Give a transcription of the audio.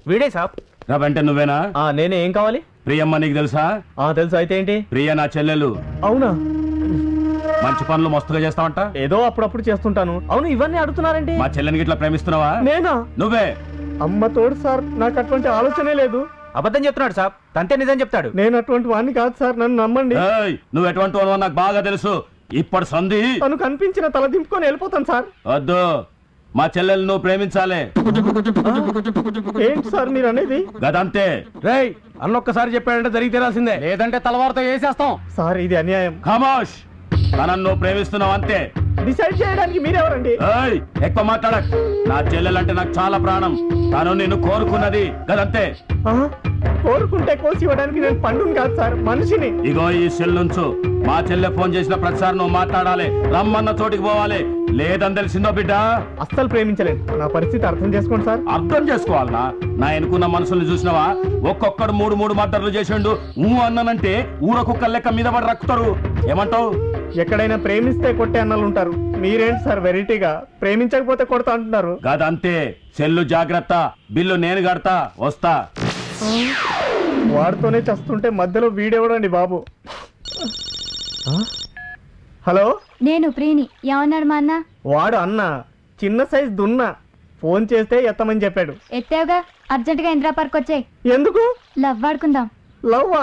వీడే సాబ్. వెంట నువ్వేనా? నేనే. ఏం కావాలి? ప్రియమ్మ నీకు తెలుసా? తెలుసు. అయితే ఏంటి? ప్రియ నా చెల్లెలు. అవునా? మంచి పనులు మస్తుగా చేస్తావంట. ఏదో అప్పుడప్పుడు చేస్తుంటాను. అవును, ఇవన్నీ అడుగుతున్నారండి. మా చెల్లెని ఇట్లా ప్రేమిస్తున్నావా? నేనా? నువ్వే. అమ్మ తోడు సార్, నాకు అటువంటి ఆలోచనే లేదు. అబద్ధం చెప్తున్నాడు సాబ్. తంతే నిజం చెప్తాడు. నేను అటువంటి వాడిని కాదు సార్, నన్ను నమ్మండి. నువ్వు ఎటువంటి వాడివో నాకు బాగా తెలుసు. ఇప్పుడు సంధి తను కనిపించిన తల దింపుకొని వెళ్ళిపోతాను సార్. వద్దు, మా చెల్లెలు నువ్వు ప్రేమించాలి. ఏంటి సార్ మీరు అనేది? గదంతే. రేయ్, అన్నొక్కసారి చెప్పాడంటే జరిగి తీరాల్సిందే, లేదంటే తలవారితో వేసేస్తాం. సార్ ఇది అన్యాయం. ఖమోష్. తనను నువ్వు ప్రేమిస్తున్నావు అంతే. డిసైడ్ చేయడానికి మీరెవరండి? ఎక్కువ మాట్లాడక్. నా చెల్లెలంటే నాకు చాలా ప్రాణం. తను నిన్ను కోరుకున్నది. గదంతే. కోరుకుంటే కోసి ఇవ్వడానికి నేను పండుని కాదు సార్, మనిషిని. ఇగో ఈ సెల్ నుంచు మా చెల్లె ఫోన్ చేసిన ప్రతిసారి నువ్వు మాట్లాడాలి. రమ్మన్న చోటికి పోవాలి. లేదని తెలిసిందో బిడ్డ? అస్సలు ప్రేమించలేదు. నా పరిస్థితి అర్థం చేసుకోండి సార్. అర్థం చేసుకోవాలనా? నా ఎన్నుకున్న మనుషుల్ని చూసినావా? ఒక్కొక్కడు మూడు మర్డర్లు చేసిండు. అన్నానంటే ఊర కుక్క లెక్క మీద పడి రక్కుతారు. ఏమంటావు? ఎక్కడైనా ప్రేమిస్తే కొట్టే అన్నలు ఉంటారు. మీరేంటి సార్ వెరైటీగా ప్రేమించకపోతే కొడతా అంటున్నారు? కాదంతే. సెల్లు జాగ్రత్త. బిల్లు నేను కడతా. వస్తా. వాడితోనే చస్తుంటే మధ్యలో వీడెవడండి బాబు? హలో, నేను ప్రీని. ఏమన్నాడు మా అన్న? వాడు అన్న చిన్న సైజ్ దున్నా. ఫోన్ చేస్తే ఎత్తమని చెప్పాడు. ఎత్తావుగా. అర్జెంట్ గా ఇందిరా పార్క్ వచ్చాయి. ఎందుకు? లవ్ ఆడుకుందాం. లవ్